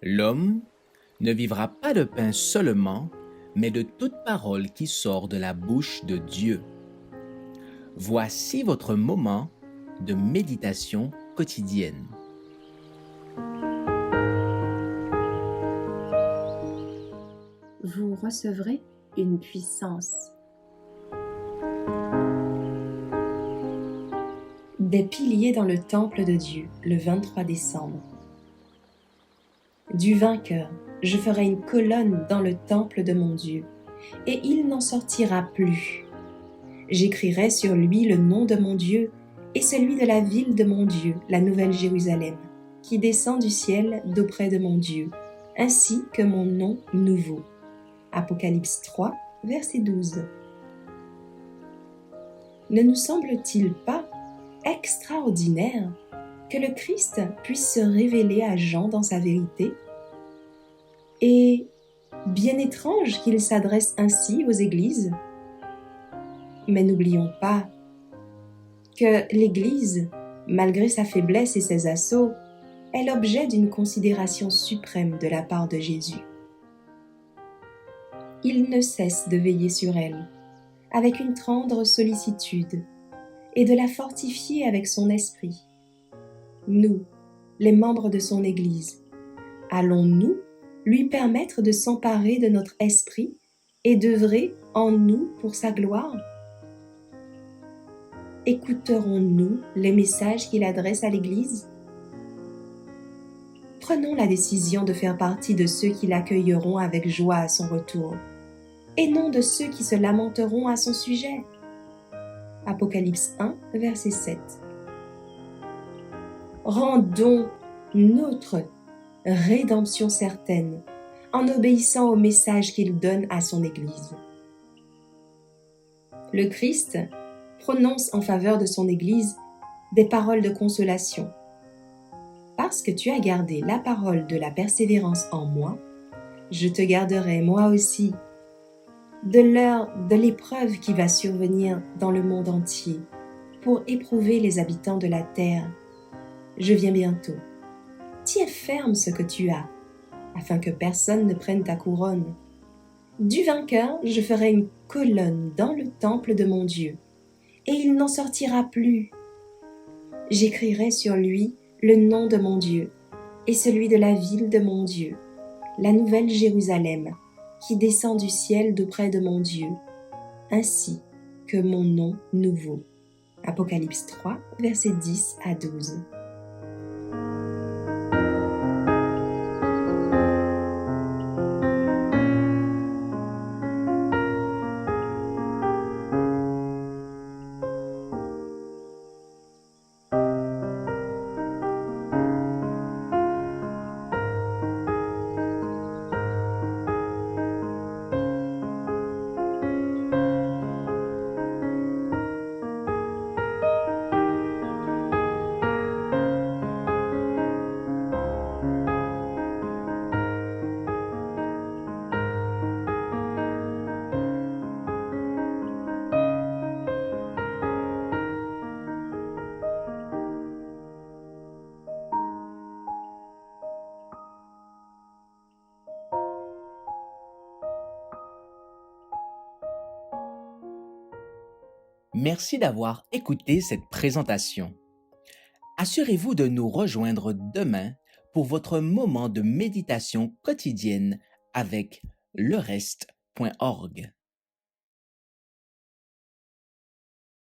L'homme ne vivra pas de pain seulement, mais de toute parole qui sort de la bouche de Dieu. Voici votre moment de méditation quotidienne. Vous recevrez une puissance. Des piliers dans le temple de Dieu, le 23 décembre. Du vainqueur, je ferai une colonne dans le temple de mon Dieu, et il n'en sortira plus. J'écrirai sur lui le nom de mon Dieu et celui de la ville de mon Dieu, la Nouvelle Jérusalem, qui descend du ciel d'auprès de mon Dieu, ainsi que mon nom nouveau. Apocalypse 3, verset 12. Ne nous semble-t-il pas extraordinaire que le Christ puisse se révéler à Jean dans sa vérité? Et bien étrange qu'il s'adresse ainsi aux églises. Mais n'oublions pas que l'Église, malgré sa faiblesse et ses assauts, est l'objet d'une considération suprême de la part de Jésus. Il ne cesse de veiller sur elle, avec une tendre sollicitude, et de la fortifier avec son esprit. Nous, les membres de son Église, allons-nous lui permettre de s'emparer de notre esprit et d'œuvrer en nous pour sa gloire? Écouterons-nous les messages qu'il adresse à l'Église? Prenons la décision de faire partie de ceux qui l'accueilleront avec joie à son retour, et non de ceux qui se lamenteront à son sujet. Apocalypse 1, verset 7. Rendons notre rédemption certaine en obéissant au message qu'il donne à son Église. Le Christ prononce en faveur de son Église des paroles de consolation. Parce que tu as gardé la parole de la persévérance en moi, je te garderai moi aussi de l'heure de l'épreuve qui va survenir dans le monde entier pour éprouver les habitants de la terre. Je viens bientôt. Tiens ferme ce que tu as, afin que personne ne prenne ta couronne. Du vainqueur, je ferai une colonne dans le temple de mon Dieu, et il n'en sortira plus. J'écrirai sur lui le nom de mon Dieu, et celui de la ville de mon Dieu, la Nouvelle Jérusalem, qui descend du ciel d'auprès de mon Dieu, ainsi que mon nom nouveau. Apocalypse 3, versets 10 à 12. Merci d'avoir écouté cette présentation. Assurez-vous de nous rejoindre demain pour votre moment de méditation quotidienne avec lereste.org.